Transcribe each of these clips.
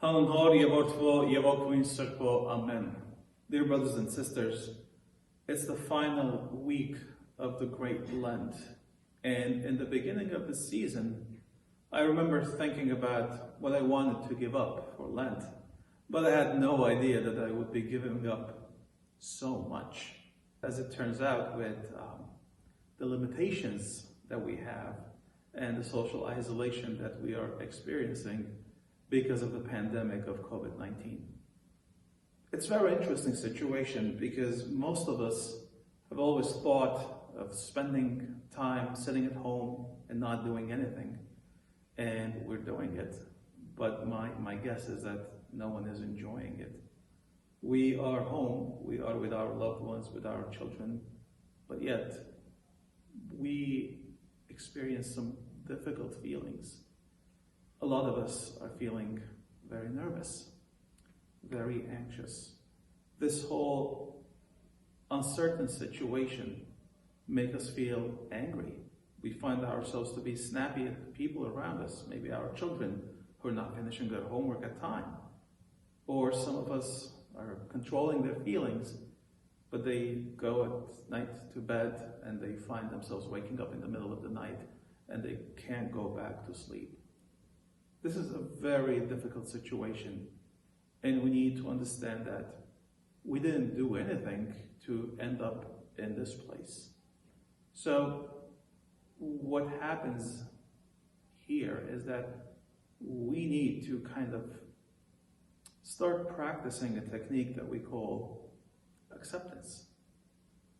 Amen. Dear brothers and sisters, it's the final week of the Great Lent. And in the beginning of the season, I remember thinking about what I wanted to give up for Lent, but I had no idea that I would be giving up so much. As it turns out, with the limitations that we have and the social isolation that we are experiencing because of the pandemic of COVID-19. It's a very interesting situation because most of us have always thought of spending time sitting at home and not doing anything. And we're doing it, but my guess is that no one is enjoying it. We are home, we are with our loved ones, with our children, but yet we experience some difficult feelings. A lot of us are feeling very nervous, very anxious. This whole uncertain situation makes us feel angry. We find ourselves to be snappy at the people around us, maybe our children who are not finishing their homework at time. Or some of us are controlling their feelings, but they go at night to bed and they find themselves waking up in the middle of the night and they can't go back to sleep. This is a very difficult situation, and we need to understand that we didn't do anything to end up in this place. So what happens here is that we need to kind of start practicing a technique that we call acceptance.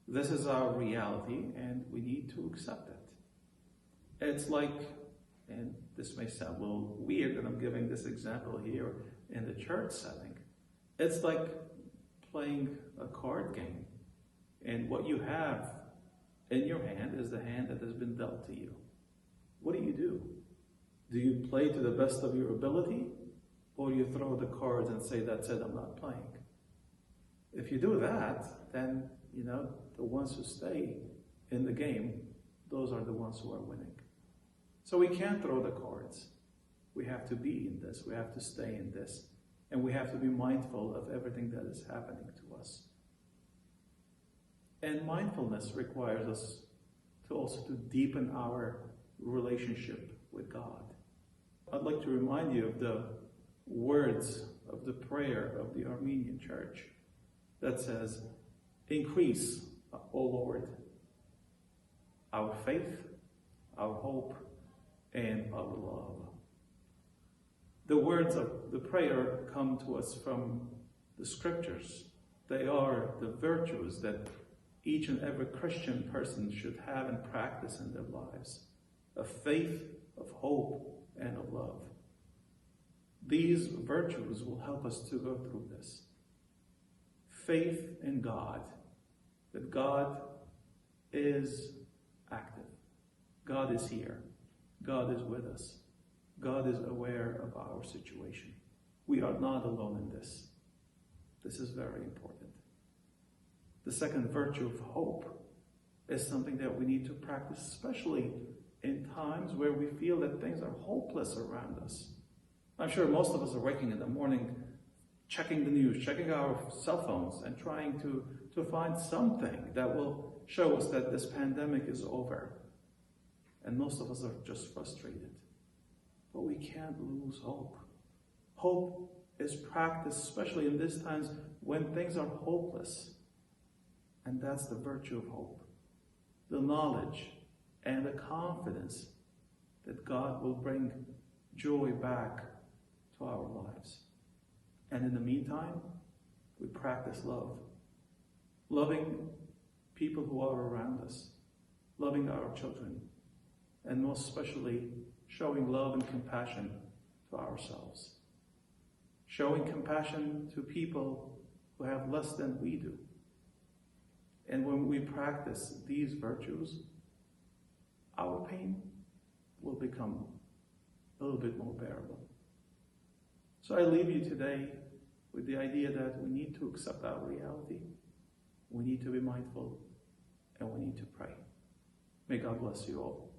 This is our reality and we need to accept it. It's like, and this may sound a little weird that I'm giving this example here in the church setting, it's like playing a card game, and what you have in your hand is the hand that has been dealt to you. What do? Do you play to the best of your ability, or you throw the cards and say, that's it, I'm not playing? If you do that, then, the ones who stay in the game, those are the ones who are winning. So we can't throw the cards. We have to be in this, we have to stay in this, and we have to be mindful of everything that is happening to us. And mindfulness requires us to also to deepen our relationship with God. I'd like to remind you of the words of the prayer of the Armenian Church that says, "Increase, O Lord, our faith, our hope, and our love." The words of the prayer come to us from the scriptures. They are the virtues that each and every Christian person should have and practice in their lives, of faith, of hope, and of love. These virtues will help us to go through this. Faith in God, that God is active. God is here. God is with us. God is aware of our situation. We are not alone in this. This is very important. The second virtue of hope is something that we need to practice, especially in times where we feel that things are hopeless around us. I'm sure most of us are waking in the morning, checking the news, checking our cell phones, and trying to find something that will show us that this pandemic is over. And most of us are just frustrated. But we can't lose hope. Hope is practiced, especially in these times when things are hopeless. And that's the virtue of hope. The knowledge and the confidence that God will bring joy back to our lives. And in the meantime, we practice love. Loving people who are around us. Loving our children. And most especially, showing love and compassion to ourselves. Showing compassion to people who have less than we do. And when we practice these virtues, our pain will become a little bit more bearable. So I leave you today with the idea that we need to accept our reality, we need to be mindful, and we need to pray. May God bless you all.